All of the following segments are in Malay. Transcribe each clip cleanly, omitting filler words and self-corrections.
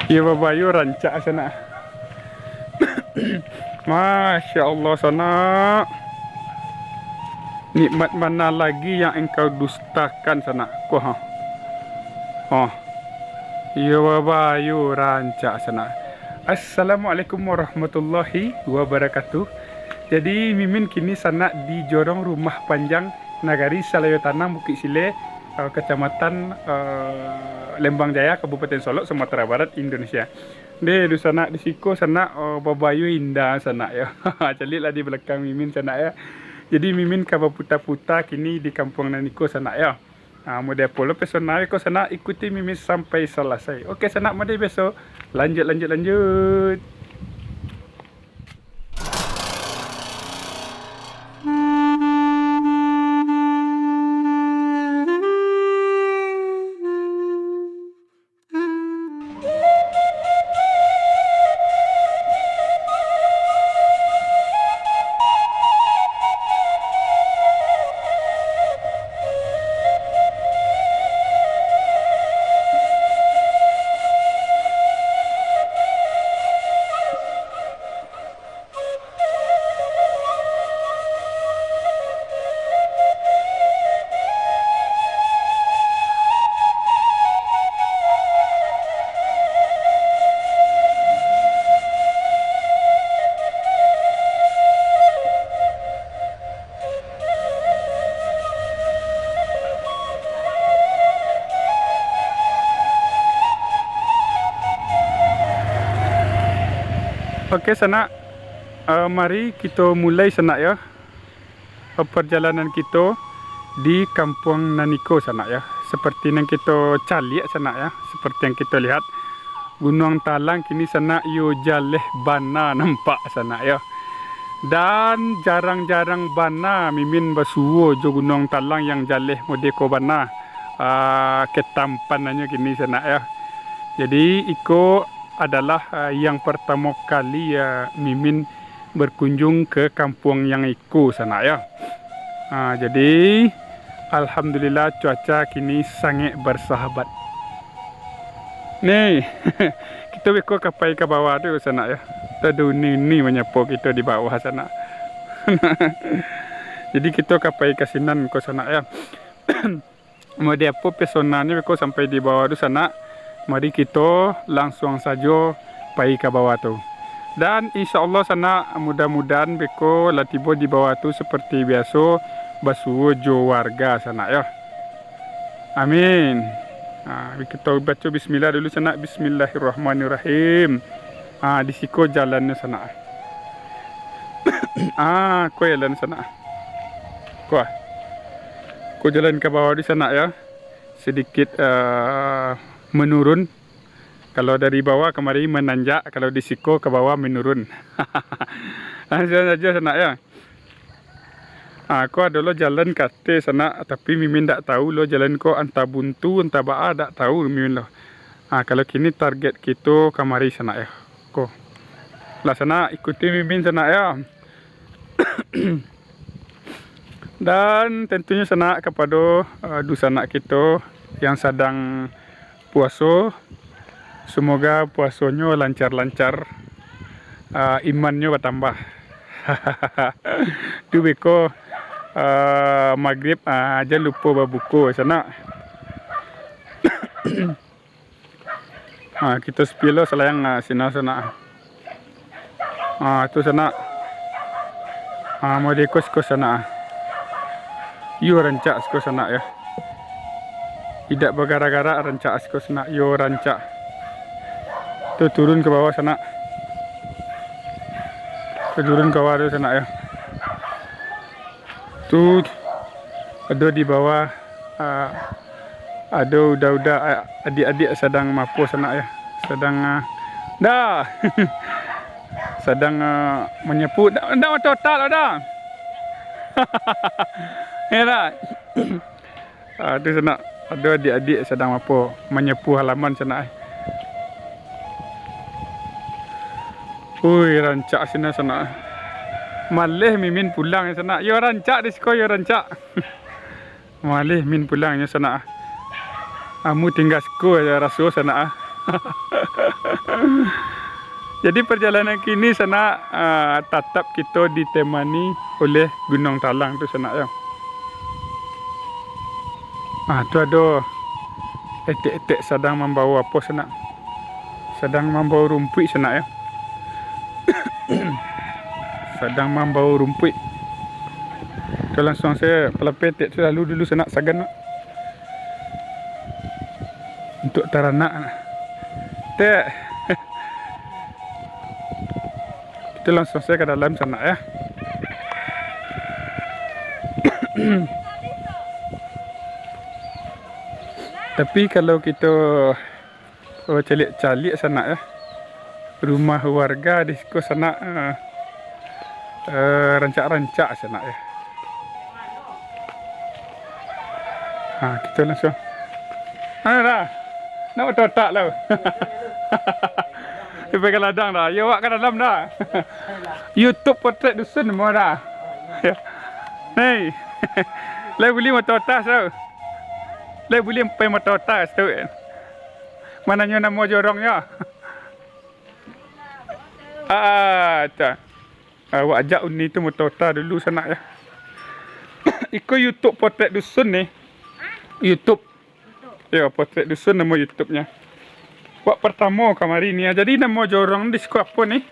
Ya babayu rancak sana. Masya Allah sana. Nikmat mana lagi yang engkau dustakan sana? Kau ha? Oh, ya babayu rancak sana. Assalamualaikum warahmatullahi wabarakatuh. Jadi Mimin kini sana di jorong rumah panjang Nagari Salayo Tanah Bukit Sile, Kecamatan Lembang Jaya, Kabupaten Solok, Sumatera Barat, Indonesia. Di sana di siko sana babayu indah sana ya. Celik lah di belakang Mimin sana ya. Jadi Mimin kaba puta-puta kini di kampung Naniko sana ya. Mode polo pesona ko sana ikuti Mimin sampai selesai. Oke sana mode besok lanjut. Oke sana, mari kita mulai sana ya perjalanan kita di kampung Naniko sana ya. Seperti yang kita caliak sana ya, seperti yang kita lihat Gunung Talang kini sana yo jaleh bana nampak sana ya. Dan jarang-jarang bana Mimin basuwo jo Gunung Talang yang jaleh modeko bana ketampanannya kini sana ya. Jadi iko adalah yang pertama kali Mimin berkunjung ke kampung yang iku sana ya. Jadi alhamdulillah cuaca kini sangat bersahabat. Nih, kita beko kapai ke bawah tu sana ya. Tadu ni menyapu kita di bawah sana. Jadi kita kapai ke sinan ke sana ya. Mau dia apa pesonanya beko sampai di bawah tu sana. Mari kita langsung saja pergi ke bawah tu. Dan insya Allah sana mudah-mudahan beko latibo di bawah tu seperti biasa basuh jo warga sana ya. Amin. Kita baca bismillah dulu sana. Bismillahirrahmanirrahim. Di siko jalannya sana. Ko jalan sana. Ko jalan ke bawah di sana ya. Sedikit menurun. Kalau dari bawah kemari menanjak, kalau di siko ke bawah menurun. Langsung saja sana ya. Aku adalah jalan kate sana, tapi Mimin tak tahu lo jalan ko entah buntu entah baa tak tahu Mimin lo. Kalau kini target kita kemari sana ya. Ko. Lah sana ikuti Mimin sana ya. Dan tentunya sana kepada dusana kita yang sedang puasa, semoga puasanya lancar-lancar, imannya bertambah. Tu beko maghrib aja lupa berbuku sana. Kita sepilo selayang sina sana. Tu sana. Mau dekos ke sana. Yo rancak ke sana ya. Tidak bergara-gara rancak asko sana. Yo rancak. Tu turun ke bawah sana. Turun ke bawah sana ya. Tu ada di bawah. Ada udah adik-adik sedang mapo sana ya. Sedang dah. Sedang menyepu. Dah total dah. Ya dah. Tu sana. Ada adik-adik sedang apa menyepu halaman sana. Rancak sana. Malih Mimin pulang sana. Yo rancak di sekolah yo rancak. Malih min pulangnya sana. Amu tinggal sekolah ya rasul sana. Jadi perjalanan kini sana tetap kita ditemani oleh Gunung Talang tu sana ya. Tu ada etek-etek sedang membawa apa sana? Sedang membawa rumput sana ya. Sedang membawa rumput. Tu langsung saya pelepet etek tu lalu dulu sana sagan nak. Untuk teranak. Tek. Kita langsung saya ke dalam sana ya. Tapi kalau kita calik-calik sana ya, rumah warga di sana rancak-rancak sana ya. Kita langsung. Dah. Nak otak lah. Sampai ke ladang dah. Ya awak ke dalam dah. YouTube Potret Dusun semua dah. Ni. Lai beli motor tas tau. Lai beli sampai motor tas tu. Mananya nama jorongnya? Tak. Awak ajak Uni tu motor tas dulu sana ya. Ikut YouTube Potret Dusun ni. YouTube. Ya, Potret Dusun nama YouTube-nya. Wak pertama kamari ni. Jadi nama jorong di sekolah apa ni?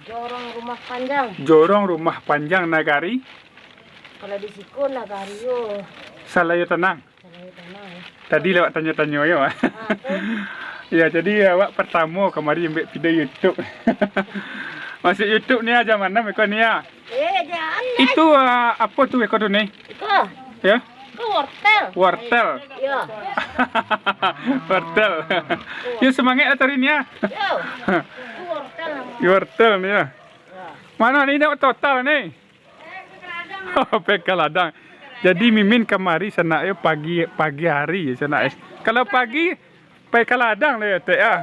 Jorong Rumah Panjang. Jorong Rumah Panjang Nagari. Kalau di siku Nagari yo. Salayo Tenang. Salayo Tenang. Tadi lewat tanya-tanya ya. Ya, jadi awak pertama kamari ambil video YouTube. Masuk YouTube ni aja mana mereka ni ya? Jangan. Itu apa tu mereka tu ni? Itu. Ya? Itu wortel. Wortel. Ya. Wortel. Ya semangat lah hari ni ya. Yo. Itu wortel. Wortel ni ya. Ya. Mana ni nak total ni? Pekal ladang. Jadi Mimin kemari sana ya pagi hari sana. Kalau pagi pekal ladang le tek ah.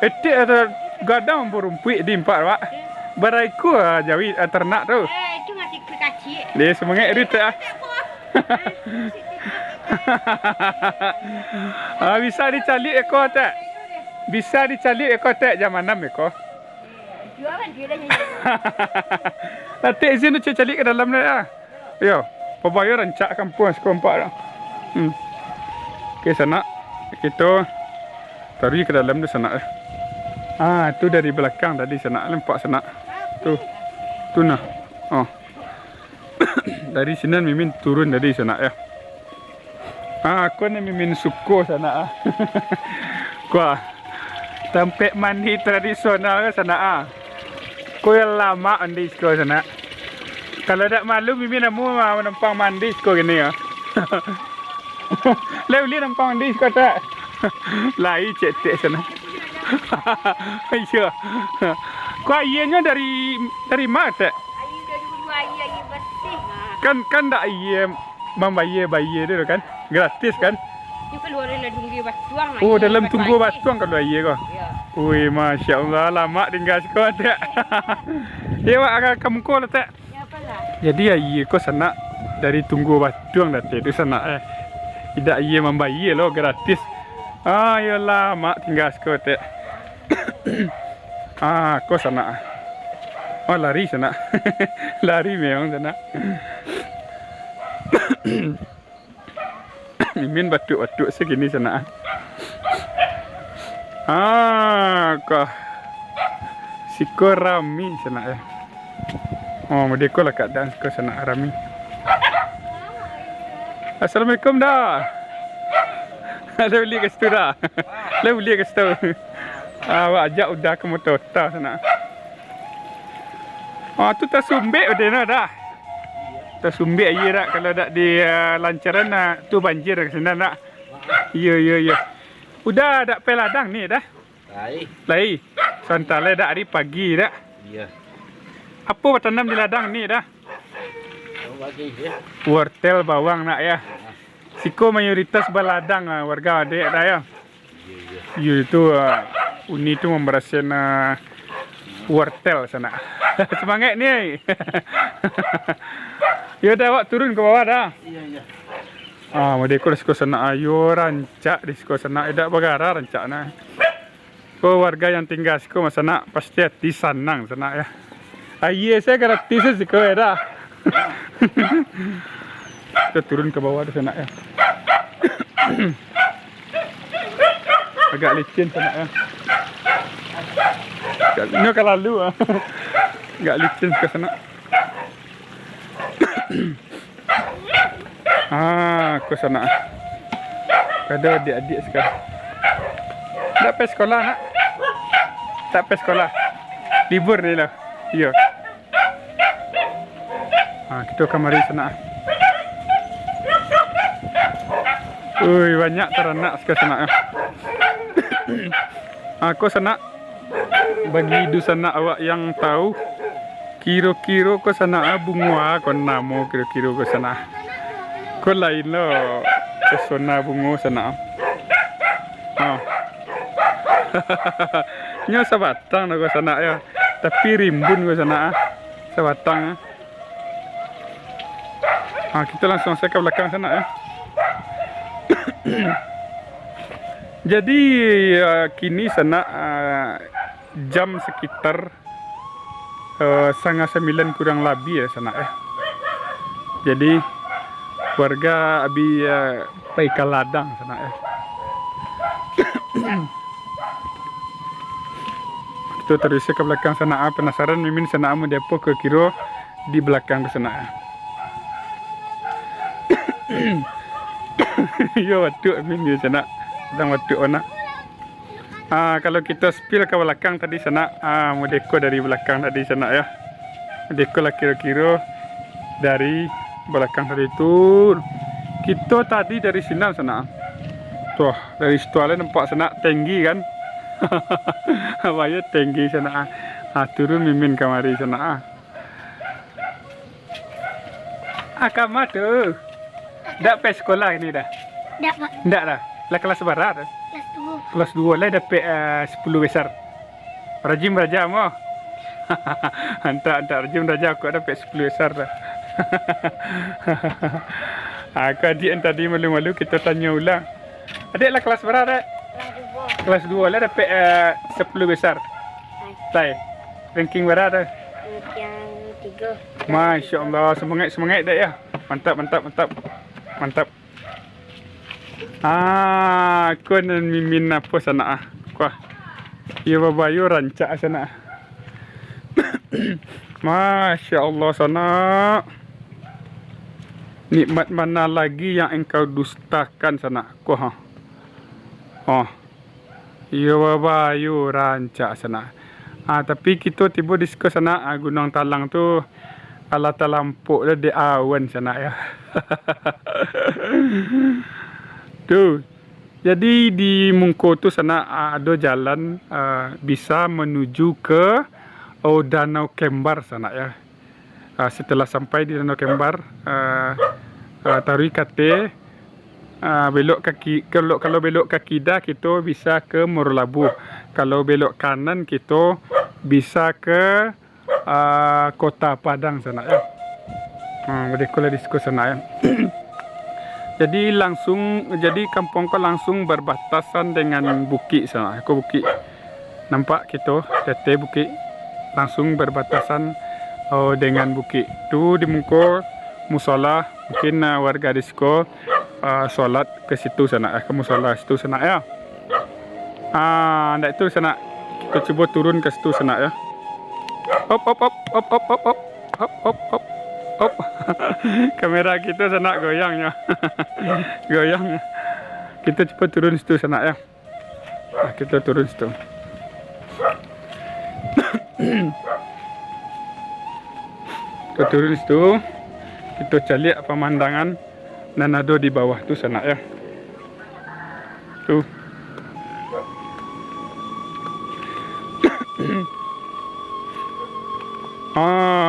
Etik ada gadang berumpuk di empat pak. Beraiku jawi ternak tu. Itu masih kecil. Dia semangat dia tek ah. Bisa dicalik ekor tak? Bisa dicalik ekor tak jam 6 ekor? Jualan dia dah. Nanti izin tu calik ke dalam ni ah. Yo, pembayar rancak kampung sekompak dah. Okey sana kita tarik ke dalam tu sana. Tu dari belakang tadi sana nampak sana. Tu nah. Dari sini Mimin turun dari sana ya. Aku ni Mimin suku sana. Kuah tempat mandi tradisional ke sana Kau yang lama mandi sekolah sana. Kalau tak malu Mimin namu menumpang mandi sekolah gini ya. Lewli numpang mandi sekolah tak. Lai cetek sana. Iya. Kau ayahnya dari mana tak? Air bersih. Kan tak iya membayar dia kan? Gratis kan? Itu keluar dalam tunggu batuang. Oh, dalam tunggu batuang kalau iya kau. Ya. Ui, Masya Allah, lama tinggal sekolah tak? Ya, wak akan kamu kau lah tak? Ya apalah. Jadi iya kau sana dari tunggu batuang dah itu sana Tidak iya membayar loh gratis. Ya lama tinggal sekolah tak? Kau sana. Oh, lari sana. Lari memang sana. Mimin batuk-batuk segini sana. Kau siko rami sana ya. Mereka lah keadaan siko sana rami. Assalamualaikum dah. Ada beli ke situ dah. Ada beli ke situ. Awak ajak udah ke motor sana. Tu tak sumbek udah dah. Tak sumbek air dah kalau dak di lancaran tu banjir ke sana nak. Ya. Udah dak pe ladang ni dah. Lai. Santale dak hari pagi dah. Iya. Apa bertanam di ladang ni dah? Pagi ya. Wortel bawang nak ya. Siko mayoritas berladang warga adik dah ya. Ya itu Uni tu memberasin wortel sana. Semangat ni. Ya dah awak turun ke bawah dah. Iya. Mereka di sekolah sana ayo rancak di sekolah sana. Tidak bergara rancak na. Oh, warga yang tinggal siku masa nak pasti hati senang sana ya. Aye saya gratis siku ya dah. Kita turun ke bawah di sana ya. Agak licin sana ya. Ini kalau lalu ah. Agak licin ke sana. Ke sana. Ada adik-adik sekarang. Tak pergi sekolah nak? Tak pergi sekolah. Libur ni lah. Ya. Kita akan mari sana. Ui, banyak teranak sekarang sana. Aku sana bagi dusana awak yang tahu kiro-kiro ko sana bunga ko namo kiro-kiro ko sana. Ko lain lo pesona bunga sana. Nya sabatang ko sana ya. Tapi rimbun ko sana. Sabatang. Kita langsung saya ke belakang sana ya. Jadi kini sana jam sekitar 8:30 kurang lebih ya sana ya. Jadi warga abi pai ke ladang sana ya. Kita terus ke belakang sana penasaran mimin sana mau depo ke kiro di belakang ke sana ya. Yo waktu mimin di sana sedang waktu ona. Kalau kita spill ke belakang tadi sana, mau deko dari belakang tadi sana ya. Deko lah kira-kira dari belakang tadi itu. Kita tadi dari sini sana. Tuh, dari situ aja nampak sana tinggi kan. Awalnya tinggi sana. Turun mimin kamari sana. Kamu tuh. Dak pergi sekolah ini dah. Dak, Pak. Dak dah. Lah kelas berapa? Kelas 2. Kelas 2 lah dapat 10 besar. Rajim raja mo. Hantar rajim raja aku dapat 10 besar dah. Aku adik tadi malu-malu kita tanya ulang. Adik lah kelas berapa dah? Kelas 2. Kelas 2 lah dapat 10 besar. Tai. Ranking berapa dah? Yang 3. Masya Allah, semangat dah ya. Mantap. Aku nan mimin apa sana Kuah. Ya babayu rancak sana. Masya Allah sana. Nikmat mana lagi yang engkau dustakan sana Kuah. Ya babayu rancak sana. Tapi kita tiba di sana Gunung Talang tu ala talampuk dah di awan sana ya. Tuh. Jadi di Mungko tu sana ada jalan bisa menuju ke Danau Kembar sana ya. Setelah sampai di Danau Kembar taruh kate belok kaki kalau belok ke kiri kita bisa ke Morolabu. Kalau belok kanan kita bisa ke Kota Padang sana ya. Berdekulah di sana ya. Jadi kampung ko langsung berbatasan dengan bukit sana. Ko bukit. Nampak kita tete bukit langsung berbatasan dengan bukit. Tu di Mungko musola mungkin warga di situ solat ke situ sana ke musola situ sana ya. Ndak itu sana. Kita coba turun ke situ sana ya. Hop. Kamera kita sana goyangnya. Goyang. Kita cepat turun situ sana ya. Kita turun situ. Kita turun situ. Kita cari pemandangan Nanado di bawah tu sana ya. Tuh.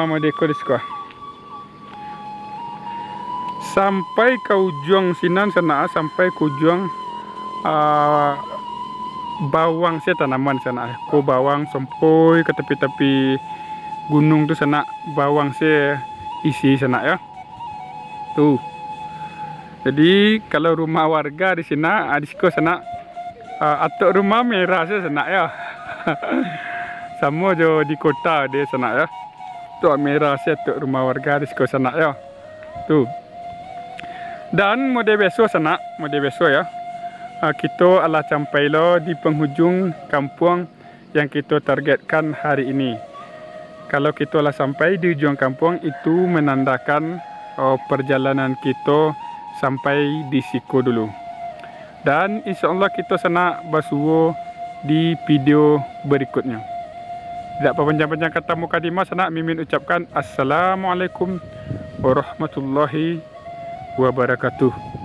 Mau dekor di sekolah. Sampai ke ujung sinan sana, sampai ke ujung bawang saya tanaman sana. Ko bawang sampai ke tepi-tepi gunung tu sana, bawang saya isi sana ya. Tuh. Jadi kalau rumah warga di sini, di situ sana, atau rumah merah saya sana ya. Sama je di kota dia sana ya. Tu merah saya tu rumah warga di sekolah sana ya. Tu. Dan model besok sana, model besok ya. Kita adalah sampai lo di penghujung kampung yang kita targetkan hari ini. Kalau kita adalah sampai di ujung kampung, itu menandakan perjalanan kita sampai di Siko dulu. Dan insyaAllah kita sana bersuruh di video berikutnya. Tidak panjang-panjang kata mukadimah, sana Mimin ucapkan Assalamualaikum warahmatullahi wabarakatuh.